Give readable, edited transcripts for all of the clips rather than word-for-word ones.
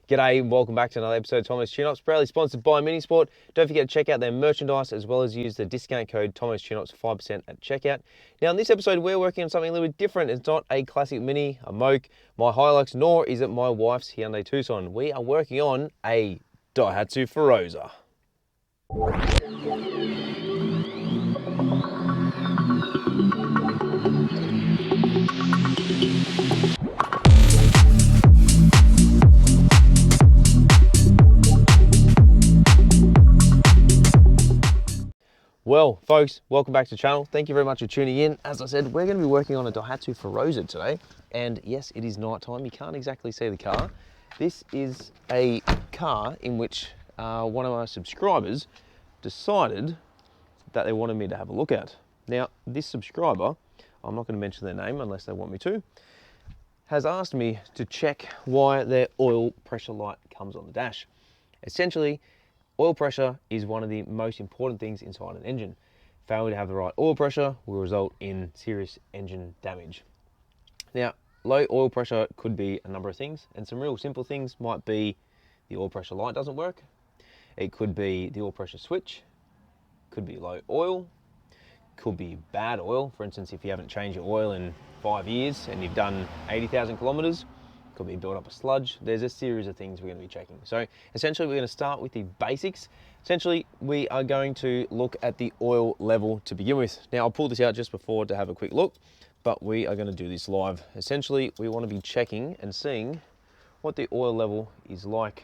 G'day and welcome back to another episode of Tomo's Tune-Ups, proudly sponsored by Minisport. Don't forget to check out their merchandise as well as use the discount code Tomo's Tune-Ups 5% at checkout. Now in this episode we're working on something a little bit different. It's not a classic Mini, a Moke, my Hilux, nor is it my wife's Hyundai Tucson. We are working on a Daihatsu Feroza. Well, folks, welcome back to the channel. Thank you very much for tuning in. As I said, we're going to be working on a Daihatsu Feroza today. And yes, it is night time. You can't exactly see the car. This is a car in which one of our subscribers decided that they wanted me to have a look at. Now, this subscriber, I'm not going to mention their name unless they want me to, has asked me to check why their oil pressure light comes on the dash. Essentially, oil pressure is one of the most important things inside an engine. Failure to have the right oil pressure will result in serious engine damage. Now, low oil pressure could be a number of things, and some real simple things might be the oil pressure light doesn't work. It could be the oil pressure switch, could be low oil, could be bad oil. For instance, if you haven't changed your oil in 5 years and you've done 80,000 kilometers, could be built up a sludge. There's a series of things we're going to be checking. So essentially we're going to start with the basics. Essentially we are going to look at the oil level to begin with. Now I'll pull this out just before to have a quick look, but we are going to do this live. Essentially we want to be checking and seeing what the oil level is like.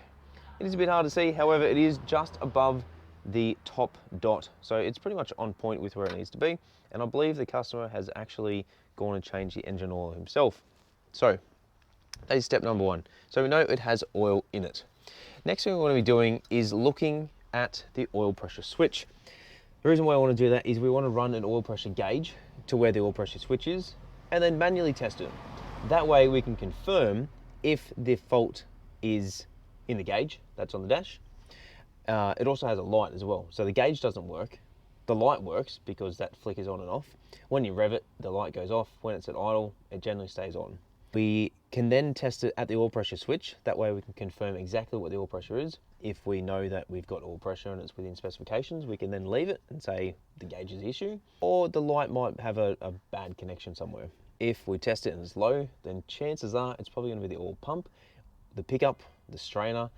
It is a bit hard to see, however it is just above the top dot. So it's pretty much on point with where it needs to be. And I believe the customer has actually gone and changed the engine oil himself. So that is step number one. So we know it has oil in it. Next thing we want to be doing is looking at the oil pressure switch. The reason why I want to do that is we want to run an oil pressure gauge to where the oil pressure switch is and then manually test it. That way we can confirm if the fault is in the gauge that's on the dash. It also has a light as well. So the gauge doesn't work. The light works because that flickers on and off. When you rev it, the light goes off. When it's at idle, it generally stays on. We can then test it at the oil pressure switch. That way we can confirm exactly what the oil pressure is. If we know that we've got oil pressure and it's within specifications, we can then leave it and say the gauge is the issue, or the light might have a bad connection somewhere. If we test it and it's low, then chances are it's probably going to be the oil pump, the pickup, the strainer,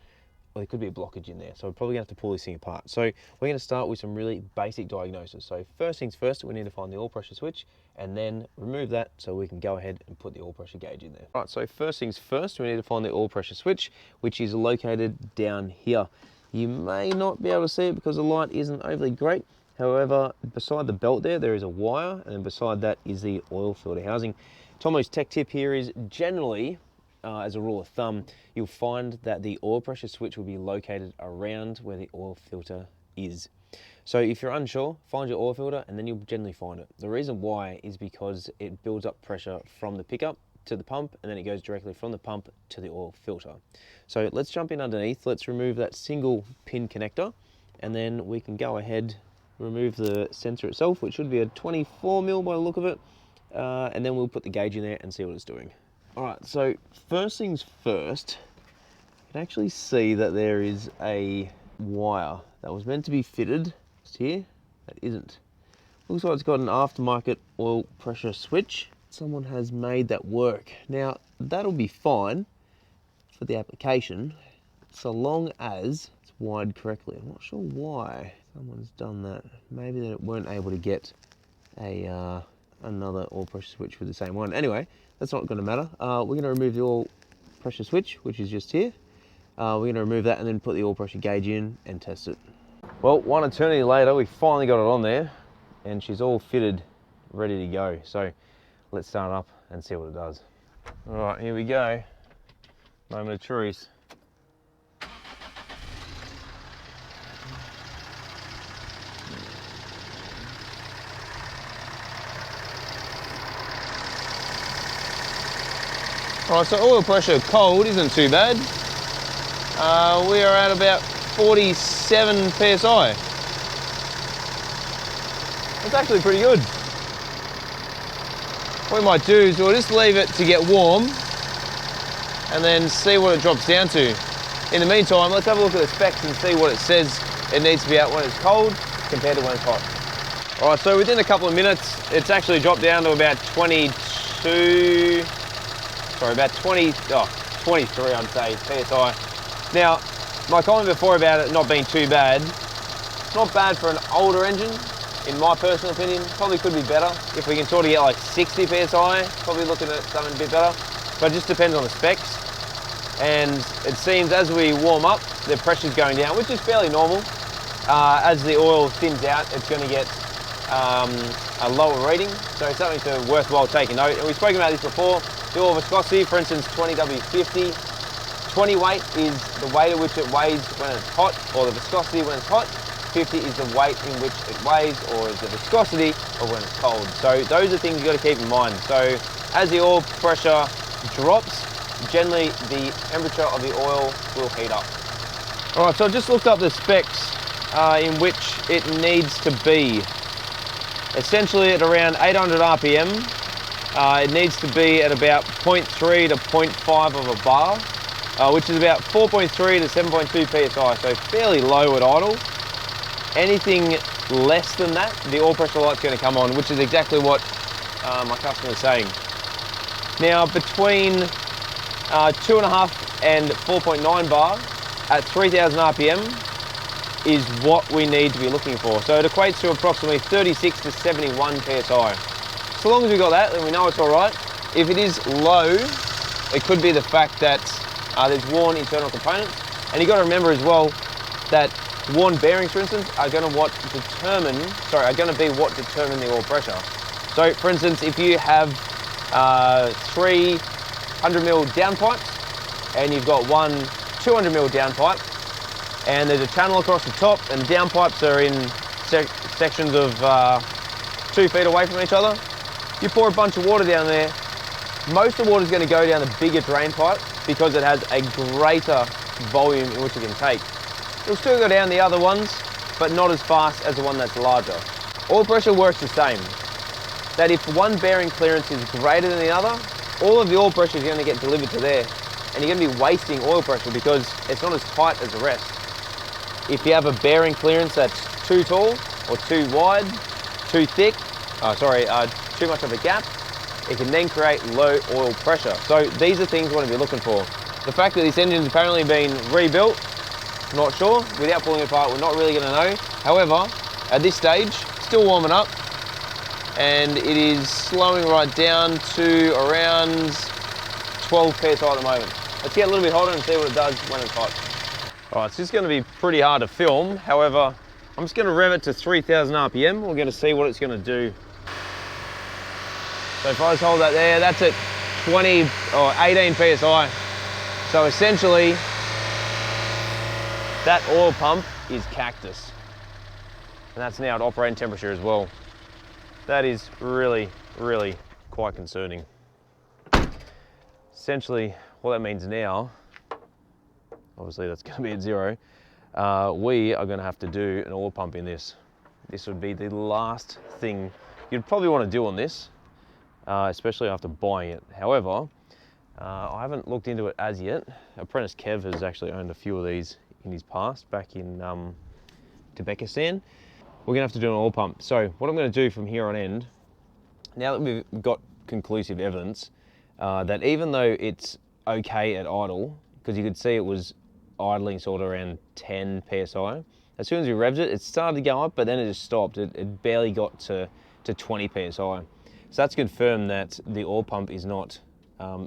or there could be a blockage in there. So we're probably going to have to pull this thing apart. So we're going to start with some really basic diagnosis. So first things first, we need to find the oil pressure switch and then remove that so we can go ahead and put the oil pressure gauge in there. All right, so first things first, we need to find the oil pressure switch, which is located down here. You may not be able to see it because the light isn't overly great. However, beside the belt there is a wire, and beside that is the oil filter housing. Tomo's tech tip here is generally, as a rule of thumb, you'll find that the oil pressure switch will be located around where the oil filter is. So if you're unsure, find your oil filter and then you'll generally find it. The reason why is because it builds up pressure from the pickup to the pump and then it goes directly from the pump to the oil filter. So let's jump in underneath, let's remove that single pin connector and then we can go ahead, remove the sensor itself, which should be a 24mm by the look of it, and then we'll put the gauge in there and see what it's doing. All right, so first things first, you can actually see that there is a wire that was meant to be fitted just here, that isn't. Looks like it's got an aftermarket oil pressure switch. Someone has made that work. Now, that'll be fine for the application, so long as it's wired correctly. I'm not sure why someone's done that. Maybe they weren't able to get a another oil pressure switch with the same one. Anyway, that's not going to matter. We're going to remove the oil pressure switch, which is just here. We're going to remove that and then put the oil pressure gauge in and test it. Well, one eternity later, we finally got it on there and she's all fitted, ready to go. So let's start up and see what it does. All right, here we go. Moment of truth. All right, so oil pressure cold isn't too bad. We are at about 47 PSI. That's actually pretty good. What we might do is we'll just leave it to get warm and then see what it drops down to. In the meantime, let's have a look at the specs and see what it says it needs to be at when it's cold compared to when it's hot. All right, so within a couple of minutes, it's actually dropped down to about 23, I'd say, PSI. Now, my comment before about it not being too bad, it's not bad for an older engine, in my personal opinion. Probably could be better. If we can sort of get like 60 PSI, probably looking at something a bit better. But it just depends on the specs. And it seems as we warm up, the pressure's going down, which is fairly normal. As the oil thins out, it's going to get a lower reading, so it's something to worthwhile taking note. And we've spoken about this before. The oil viscosity, for instance, 20W50. 20 weight is the weight at which it weighs when it's hot, or the viscosity when it's hot. 50 is the weight in which it weighs, or is the viscosity of when it's cold. So those are things you've got to keep in mind. So as the oil pressure drops, generally the temperature of the oil will heat up. All right, so I just looked up the specs in which it needs to be. Essentially at around 800 RPM, it needs to be at about 0.3 to 0.5 of a bar, which is about 4.3 to 7.2 PSI, so fairly low at idle. Anything less than that, the oil pressure light's going to come on, which is exactly what my customer is saying. Now, between 2.5 and 4.9 bar at 3000 RPM is what we need to be looking for. So it equates to approximately 36 to 71 PSI. So long as we got that, then we know it's all right. If it is low, it could be the fact that there's worn internal components. And you've got to remember as well that worn bearings, for instance, are going to be what determine the oil pressure. So, for instance, if you have 300mm downpipes and you've got one 200mm downpipe, and there's a channel across the top, and the downpipes are in sections of 2 feet away from each other, you pour a bunch of water down there, most of the water is going to go down the bigger drain pipe because it has a greater volume in which it can take. It'll still go down the other ones, but not as fast as the one that's larger. Oil pressure works the same. That if one bearing clearance is greater than the other, all of the oil pressure is going to get delivered to there, and you're going to be wasting oil pressure because it's not as tight as the rest. If you have a bearing clearance that's too tall or too wide, too thick, too much of a gap, it can then create low oil pressure. So these are things we want to be looking for. The fact that this engine's apparently been rebuilt, not sure. Without pulling it apart, we're not really going to know. However, at this stage, still warming up, and it is slowing right down to around 12 PSI at the moment. Let's get a little bit hotter and see what it does when it's hot. All right, it's just going to be pretty hard to film. However, I'm just going to rev it to 3000 RPM. We're going to see what it's going to do. So if I just hold that there, that's at 20 or 18 PSI. So essentially, that oil pump is cactus. And that's now at operating temperature as well. That is really, really quite concerning. Essentially, what that means now, obviously that's going to be at 0, we are going to have to do an oil pump in this. This would be the last thing you'd probably want to do on this, especially after buying it. However, I haven't looked into it as yet. Apprentice Kev has actually owned a few of these in his past, back in Uzbekistan. We're going to have to do an oil pump. So what I'm going to do from here on end, now that we've got conclusive evidence that even though it's okay at idle, because you could see it was idling sort of around 10 PSI, as soon as we revved it, it started to go up, but then it just stopped. It barely got to 20 PSI. So that's confirmed that the oil pump is not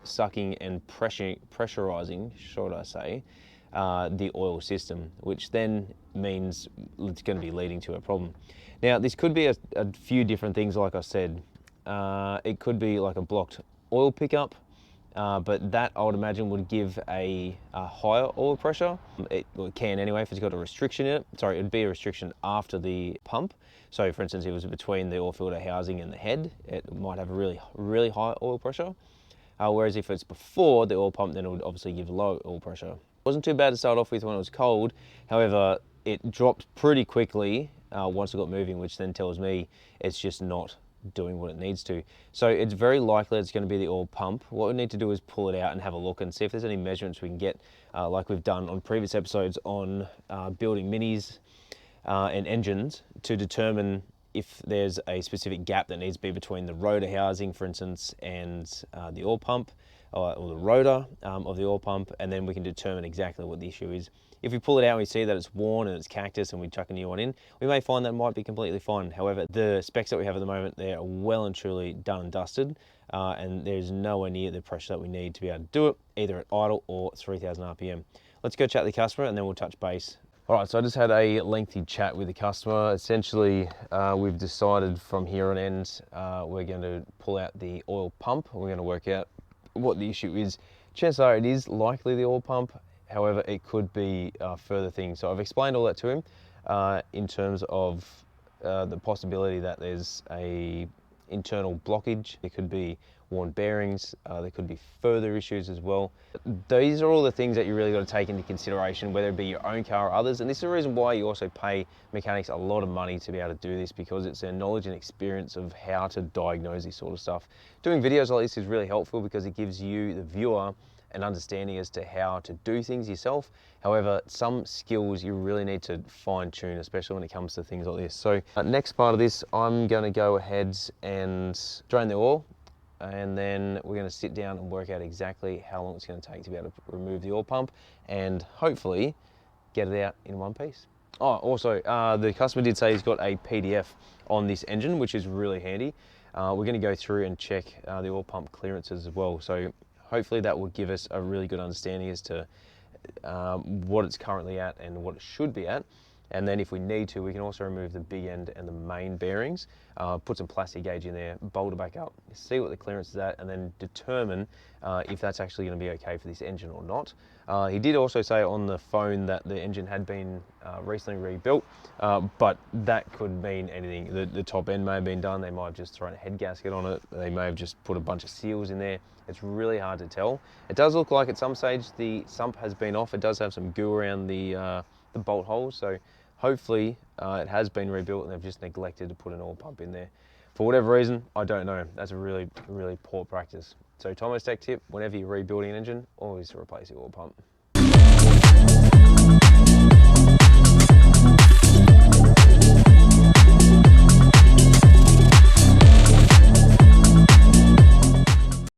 sucking and pressurizing, should I say, the oil system, which then means it's going to be leading to a problem. Now, this could be a few different things, like I said. It could be like a blocked oil pickup, but that I would imagine would give a higher oil pressure. It can anyway if it's got a restriction in it. Sorry, it'd be a restriction after the pump. So for instance, if it was between the oil filter housing and the head, it might have a really, really high oil pressure. Whereas if it's before the oil pump, then it would obviously give low oil pressure. It wasn't too bad to start off with when it was cold. However, it dropped pretty quickly once it got moving, which then tells me it's just not doing what it needs to. So it's very likely it's going to be the oil pump. What we need to do is pull it out and have a look and see if there's any measurements we can get, like we've done on previous episodes on building minis and engines, to determine if there's a specific gap that needs to be between the rotor housing, for instance, and the oil pump, or the rotor of the oil pump, and then we can determine exactly what the issue is. If we pull it out and we see that it's worn and it's cactus and we chuck a new one in, we may find that it might be completely fine. However, the specs that we have at the moment, they're well and truly done and dusted, and there's nowhere near the pressure that we need to be able to do it, either at idle or 3,000 RPM. Let's go chat to the customer and then we'll touch base. All right, so I just had a lengthy chat with the customer. Essentially, we've decided from here on end, we're going to pull out the oil pump. We're going to work out what the issue is. Chances are it is likely the oil pump. However, it could be further things. So I've explained all that to him in terms of the possibility that there's a internal blockage. It could be worn bearings. There could be further issues as well. These are all the things that you really got to take into consideration, whether it be your own car or others. And this is the reason why you also pay mechanics a lot of money to be able to do this, because it's their knowledge and experience of how to diagnose this sort of stuff. Doing videos like this is really helpful because it gives you, the viewer, an understanding as to how to do things yourself. However, some skills you really need to fine tune, especially when it comes to things like this. So next part of this, I'm going to go ahead and drain the oil, and then we're going to sit down and work out exactly how long it's going to take to be able to remove the oil pump and hopefully get it out in one piece. Oh, also, the customer did say he's got a PDF on this engine, which is really handy. We're going to go through and check the oil pump clearances as well. So hopefully that will give us a really good understanding as to what it's currently at and what it should be at. And then if we need to, we can also remove the big end and the main bearings, put some plastic gauge in there, bolt it back up, see what the clearance is at, and then determine if that's actually going to be okay for this engine or not. He did also say on the phone that the engine had been recently rebuilt, but that could mean anything. The top end may have been done, they might have just thrown a head gasket on it, they may have just put a bunch of seals in there. It's really hard to tell. It does look like at some stage the sump has been off. It does have some goo around the bolt holes, so hopefully it has been rebuilt and they've just neglected to put an oil pump in there. For whatever reason, I don't know. That's a really, really poor practice. So Tomo's tech tip, whenever you're rebuilding an engine, always replace the oil pump.